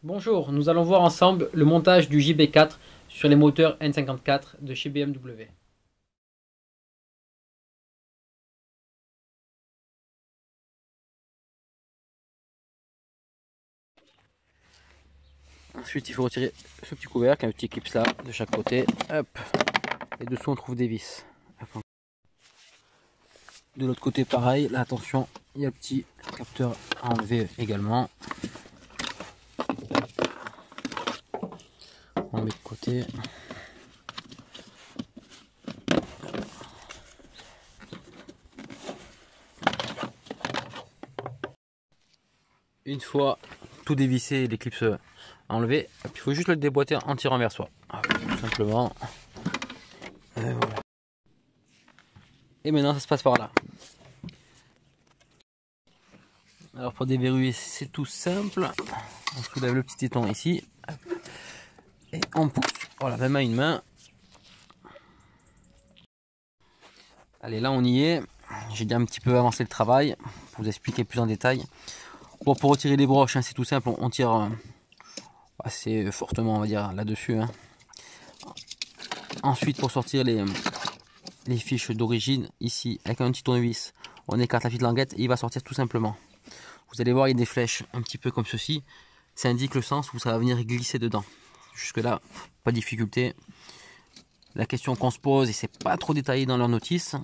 Bonjour, nous allons voir ensemble le montage du JB4 sur les moteurs N54 de chez BMW. Ensuite, il faut retirer ce petit couvercle, un petit clip là de chaque côté. Hop. Et dessous, on trouve des vis. Hop. De l'autre côté, pareil. Là, attention, il y a le petit capteur à enlever également. On met de côté. Une fois tout dévissé et les clips enlevés, il faut juste le déboîter en tirant vers soi. Tout simplement. Et voilà. Et maintenant, ça se passe par là. Alors pour déverrouiller, c'est tout simple. On soulève le petit éton ici. Et on pousse. Voilà, même à une main. Allez, là on y est. J'ai déjà un petit peu avancé le travail pour vous expliquer plus en détail. Bon, pour retirer les broches, hein, c'est tout simple. On tire assez fortement, on va dire, là-dessus. Hein. Ensuite, pour sortir les fiches d'origine, ici, avec un petit tournevis, on écarte la petite languette et il va sortir tout simplement. Vous allez voir, il y a des flèches un petit peu comme ceci. Ça indique le sens où ça va venir glisser dedans. Jusque là, pas de difficulté. La question qu'on se pose, et c'est pas trop détaillé dans leur notice,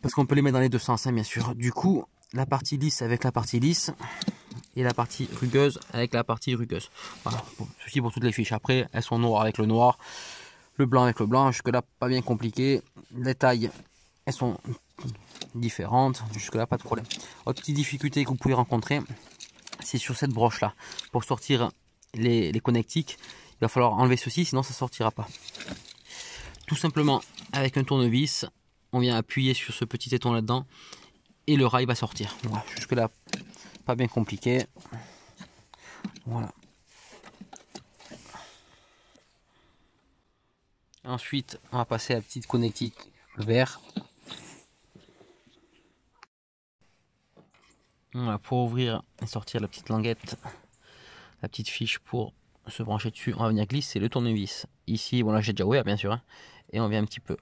parce qu'on peut les mettre dans les deux sens, hein, bien sûr. Du coup, la partie lisse avec la partie lisse, et la partie rugueuse avec la partie rugueuse. Voilà, ceci pour toutes les fiches. Après, elles sont noires avec le noir, le blanc avec le blanc. Jusque là, pas bien compliqué. Les tailles, elles sont différentes. Jusque là, pas de problème. Autre petite difficulté que vous pouvez rencontrer, c'est sur cette broche là. Pour sortir les connectiques, il va falloir enlever ceci, sinon ça sortira pas. Tout simplement avec un tournevis, on vient appuyer sur ce petit éton là dedans et le rail va sortir. Voilà, jusque là pas bien compliqué. Voilà. Ensuite, on va passer à la petite connectique vert. Voilà, pour ouvrir et sortir la petite languette, la petite fiche pour se brancher dessus, on va venir glisser le tournevis ici. Bon, là j'ai déjà ouvert bien sûr, hein, et on vient un petit peu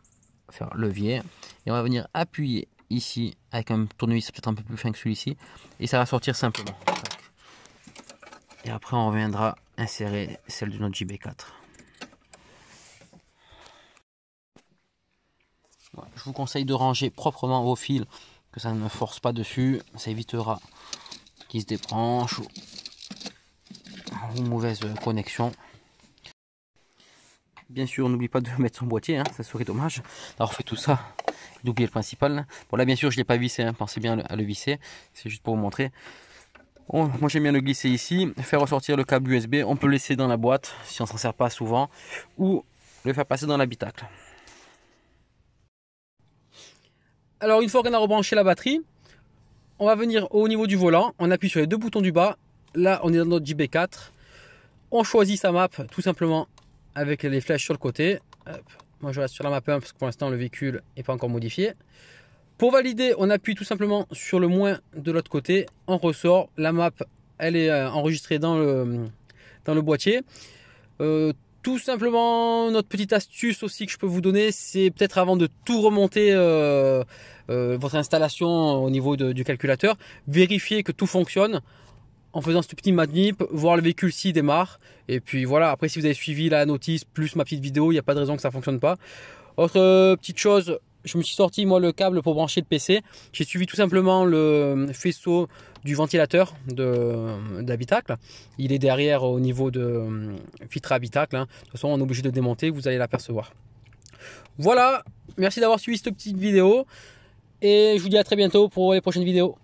faire levier et on va venir appuyer ici avec un tournevis peut-être un peu plus fin que celui-ci et ça va sortir simplement. Et après on reviendra insérer celle de notre JB4. Voilà, je vous conseille de ranger proprement vos fils, que ça ne force pas dessus, ça évitera qu'ils se débranchent ou mauvaise connexion. Bien sûr, n'oublie pas de mettre son boîtier, hein, ça serait dommage d'avoir fait tout ça, d'oublier le principal. Bon là bien sûr je ne l'ai pas vissé, hein, pensez bien à le visser, c'est juste pour vous montrer. Bon, moi j'aime bien le glisser ici, faire ressortir le câble USB, on peut le laisser dans la boîte si on s'en sert pas souvent, ou le faire passer dans l'habitacle. Alors une fois qu'on a rebranché la batterie, on va venir au niveau du volant, on appuie sur les deux boutons du bas, là on est dans notre JB4, on choisit sa map tout simplement avec les flèches sur le côté. Hop. Moi je reste sur la map 1 parce que pour l'instant le véhicule n'est pas encore modifié. Pour valider, on appuie tout simplement sur le moins de l'autre côté, on ressort, la map elle est enregistrée dans le boîtier. Tout simplement, notre petite astuce aussi que je peux vous donner, c'est peut-être avant de tout remonter votre installation au niveau du calculateur, vérifier que tout fonctionne en faisant ce petit manip, voir le véhicule s'il démarre. Et puis voilà, après si vous avez suivi la notice plus ma petite vidéo, il n'y a pas de raison que ça ne fonctionne pas. Autre petite chose, je me suis sorti moi le câble pour brancher le PC. J'ai suivi tout simplement le faisceau du ventilateur de l'habitacle. Il est derrière au niveau de filtre habitacle. Hein. De toute façon, on est obligé de démonter, vous allez l'apercevoir. Voilà, merci d'avoir suivi cette petite vidéo. Et je vous dis à très bientôt pour les prochaines vidéos.